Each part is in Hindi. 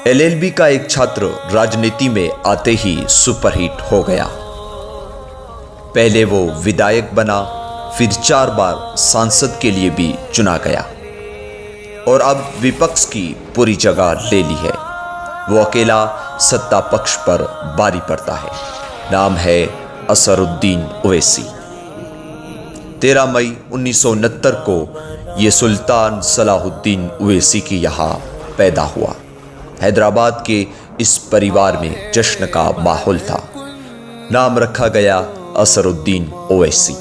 एलएलबी का एक छात्र राजनीति में आते ही सुपरहिट हो गया। पहले वो विधायक बना, फिर 4 बार सांसद के लिए भी चुना गया और अब विपक्ष की पूरी जगह ले ली है। वो अकेला सत्ता पक्ष पर भारी पड़ता है। नाम है असरुद्दीन ओवैसी। 13 मई 1969 को ये सुल्तान सलाहुद्दीन ओवैसी की यहाँ पैदा हुआ। हैदराबाद के इस परिवार में जश्न का माहौल था। नाम रखा गया असरुद्दीन ओवैसी।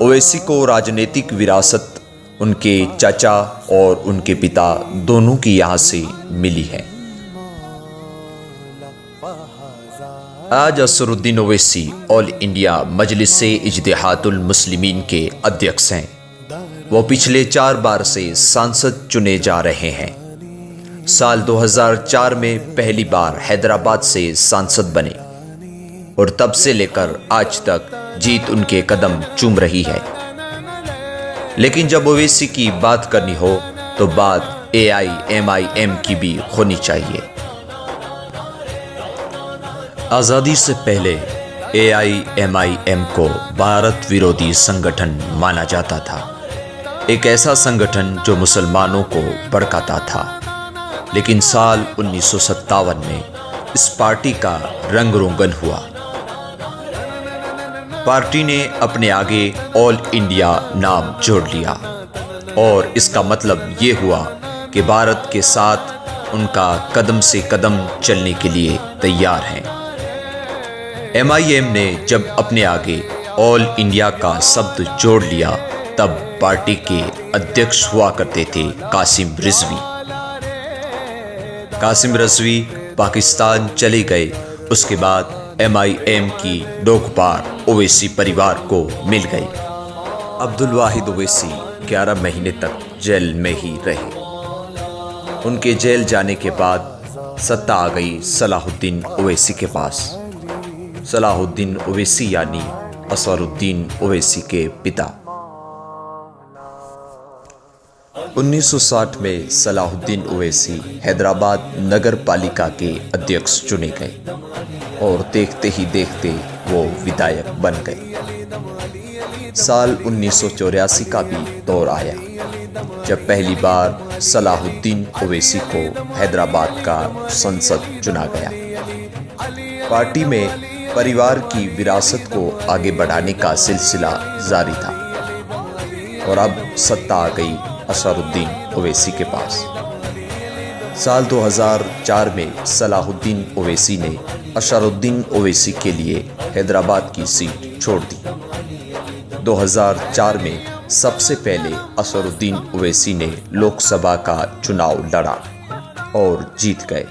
ओवैसी को राजनीतिक विरासत उनके चाचा और उनके पिता दोनों की यहाँ से मिली है। आज असरुद्दीन ओवैसी ऑल इंडिया मजलिस-ए इज्तिहादुल मुस्लिमीन के अध्यक्ष हैं। वो पिछले 4 बार से सांसद चुने जा रहे हैं। साल 2004 में पहली बार हैदराबाद से सांसद बने और तब से लेकर आज तक जीत उनके कदम चूम रही है। लेकिन जब ओवैसी की बात करनी हो तो बात AIMIM की भी होनी चाहिए। आज़ादी से पहले AIMIM को भारत विरोधी संगठन माना जाता था। एक ऐसा संगठन जो मुसलमानों को भड़काता था। लेकिन साल 1957 में इस पार्टी का रंग रोगन हुआ। पार्टी ने अपने आगे ऑल इंडिया नाम जोड़ लिया और इसका मतलब ये हुआ कि भारत के साथ उनका कदम से कदम चलने के लिए तैयार हैं। MIM ने जब अपने आगे ऑल इंडिया का शब्द जोड़ लिया तब पार्टी के अध्यक्ष हुआ करते थे कासिम रिजवी। कासिम रिजवी पाकिस्तान चले गए। उसके बाद MIM की डोकपार ओवैसी परिवार को मिल गई। अब्दुल वाहिद ओवैसी 11 महीने तक जेल में ही रहे। उनके जेल जाने के बाद सत्ता आ गई सलाहुद्दीन ओवैसी के पास। सलाहुद्दीन ओवैसी यानी असरुद्दीन ओवैसी के पिता। 1960 में सलाहुद्दीन ओवैसी हैदराबाद नगर पालिका के अध्यक्ष चुने गए और देखते ही देखते वो विधायक बन गए। साल 1984 का भी दौर आया जब पहली बार सलाहुद्दीन ओवैसी को हैदराबाद का संसद चुना गया। पार्टी में परिवार की विरासत को आगे बढ़ाने का सिलसिला जारी था और अब सत्ता आ गई असरुद्दीन ओवैसी के पास। साल 2004 में सलाहुद्दीन ओवैसी ने असरुद्दीन ओवैसी के लिए हैदराबाद की सीट छोड़ दी। 2004 में सबसे पहले असरुद्दीन ओवैसी ने लोकसभा का चुनाव लड़ा और जीत गए।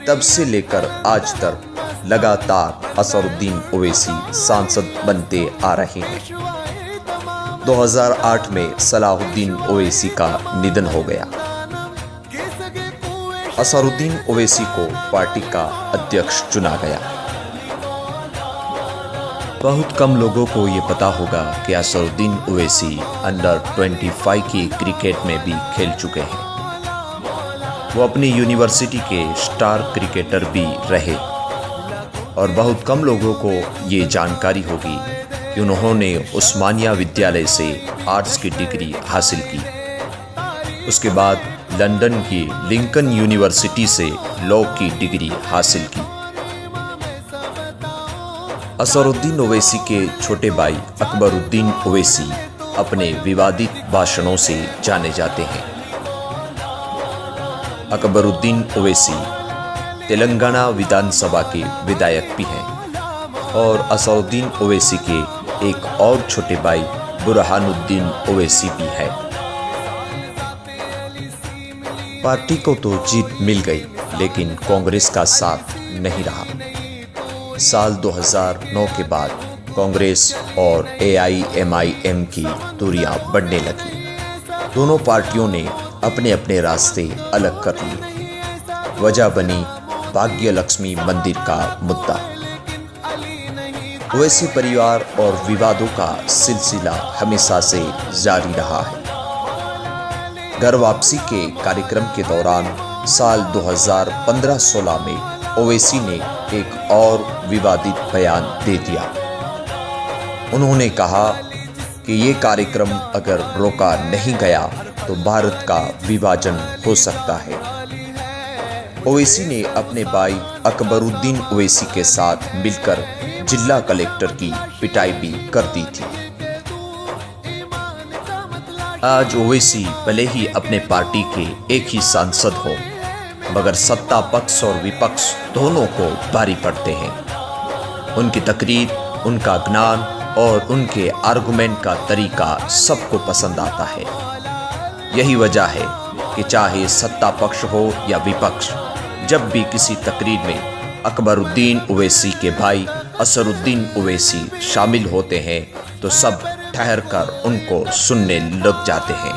तब से लेकर आज तक लगातार असरुद्दीन ओवैसी सांसद बनते आ रहे हैं। 2008 में सलाहुद्दीन ओवैसी का निधन हो गया। असरुद्दीन ओवैसी को पार्टी का अध्यक्ष चुना गया। बहुत कम लोगों को ये पता होगा कि असरुद्दीन ओवैसी अंडर 25 की क्रिकेट में भी खेल चुके हैं। वो अपनी यूनिवर्सिटी के स्टार क्रिकेटर भी रहे और बहुत कम लोगों को ये जानकारी होगी कि उन्होंने उस्मानिया विद्यालय से आर्ट्स की डिग्री हासिल की। उसके बाद लंदन की लिंकन यूनिवर्सिटी से लॉ की डिग्री हासिल की। असरुद्दीन ओवैसी के छोटे भाई अकबरुद्दीन ओवैसी अपने विवादित भाषणों से जाने जाते हैं। अकबरुद्दीन ओवैसी तेलंगाना विधानसभा के विधायक भी हैं और असरुद्दीन ओवैसी के एक और छोटे भाई बुरहानुद्दीन ओवैसी भी है। पार्टी को तो जीत मिल गई लेकिन कांग्रेस का साथ नहीं रहा। साल 2009 के बाद कांग्रेस और AIMIM की दूरियां बढ़ने लगी। दोनों पार्टियों ने अपने अपने रास्ते अलग कर लिए। वजह बनी भाग्य लक्ष्मी मंदिर का मुद्दा। ओवैसी परिवार और विवादों का सिलसिला हमेशा से जारी रहा है। घर वापसी के कार्यक्रम के दौरान साल 2015-16 में ओवैसी ने एक और विवादित बयान दे दिया। उन्होंने कहा कि ये कार्यक्रम अगर रोका नहीं गया तो भारत का विभाजन हो सकता है। ओवैसी ने अपने भाई अकबरुद्दीन ओवैसी के साथ मिलकर जिला कलेक्टर की पिटाई भी कर दी थी। आज ओवैसी भले ही अपने पार्टी के एक ही सांसद हो, मगर सत्ता पक्ष और विपक्ष दोनों को भारी पड़ते हैं। उनकी तकरीर, उनका ज्ञान और उनके आर्गुमेंट का तरीका सबको पसंद आता है। यही वजह है कि चाहे सत्ता पक्ष हो या विपक्ष, जब भी किसी तकरीर में अकबरुद्दीन ओवैसी के भाई असरुद्दीन ओवैसी शामिल होते हैं तो सब ठहर कर उनको सुनने लग जाते हैं।